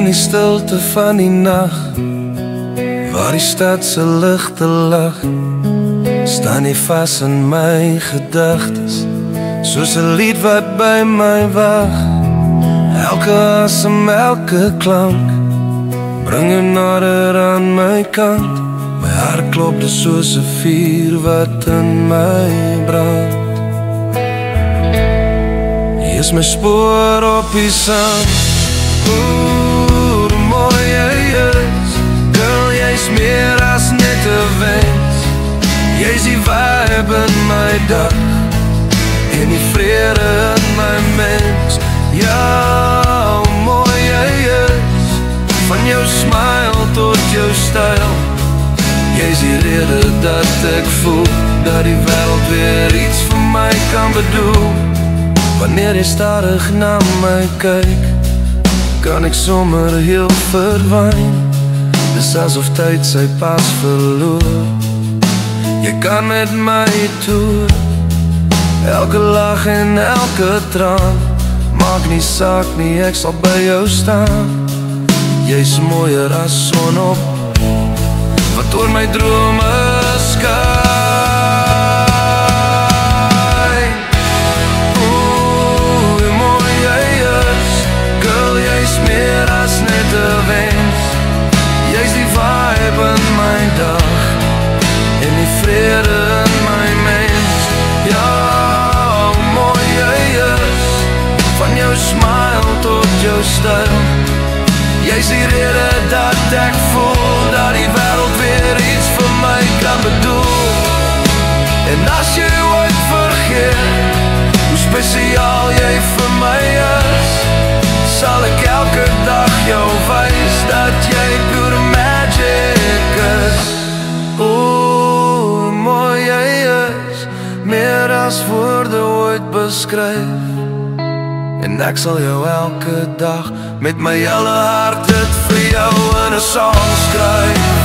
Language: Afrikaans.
die stilte van die nag, waar die stad se ligte lag, staan jy vas in my gedagtes, soos 'n lied wat by my wag. Elke asem, elke klank, bring jou nader aan my kant. My hart klop dus soos 'n vuur wat in my brand. Hier is my spoor op die sand. Hoe mooi jy is, girl, jy's meer as net 'n wens. Jy's die vibe in my dag, en die vrede in my mens. Ja, hoe mooi jy is, van jou smile tot jou styl. Jy's die rede dat ek voel, dat die wêreld weer iets vir my kan bedoel. Wanneer jy stadig na my kyk, kan ek sommer heel verdwyn. Dis asof tyd sy pas verloor. Jy kan met my toer, elke lag en elke traan. Maak nie saak nie, ek sal by jou staan. Jy's mooier as sonop, wat oor my drome skyn. Hoe mooi jy is, girl, jy's meer as net 'n wens. Jy's die vibe in my dag, en die vrede in my mens. Ja, hoe mooi jy is, van jou smile tot jou styl. Jy's die rede dat ek voel, dat die wêreld weer iets vir my kan bedoel. En as jy ooit vergeet, hoe spesiaal jy vir my is, sal ek elke dag jou wys, dat jy pure magic is. Hoe mooi jy is, meer as woorde ooit beskryf. En ek sal jou elke dag, met my hele hart dit vir jou in 'n song skryf.